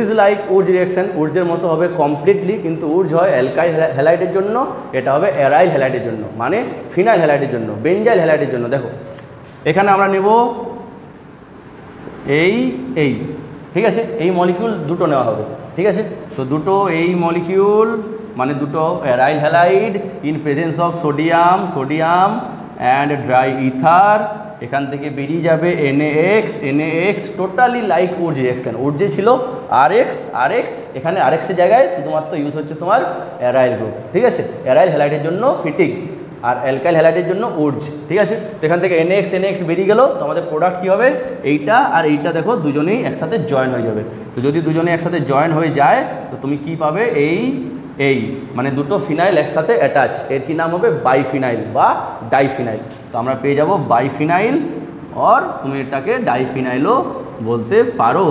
Is like Woods reaction, উডসের মতো হবে completely, কিন্তু উডস হয় অ্যালকাইল হ্যালাইডের জন্য, এটা হবে অ্যারাইল হ্যালাইডের জন্য, মানে ফিনাইল হ্যালাইডের জন্য, বেঞ্জাইল হ্যালাইডের জন্য। দেখো এখানে আমরা নেব এই ঠিক আছে, এই মলিকিউল দুটো নেওয়া হবে, ঠিক আছে। তো দুটো এই মলিকিউল মানে দুটো aryl halide in presence of sodium and dry ether, এখান থেকে বেরিয়ে যাবে NaX totally like Woods reaction. Woods যে ছিল RX, এখানে RX এর জায়গায় শুধুমাত্র ইউজ হচ্ছে তোমার অ্যারাইল গ্রুপ, ঠিক আছে। অ্যারাইল হ্যালাইডের জন্য ফিটিক আর অ্যালকাইল হ্যালাইডের জন্য উডস, ঠিক আছে। তো এখান থেকে NaX বেরিয়ে গেল, তো আমাদের প্রোডাক্ট কী হবে, এইটা আর এইটা দেখো দুজনেই একসাথে জয়েন হয়ে যাবে। তো যদি দুজনে একসাথে জয়েন হয়ে যায় তো তুমি কি পাবে, এই মানে দুটো ফিনাইল একসাথে অ্যাটাচ, এর কি নাম হবে বাইফিনাইল বা ডাইফিনাইল। তো আমরা পেয়ে যাব বাইফিনাইল, আর তুমি এটাকে ডাইফিনাইলও বলতে পারো।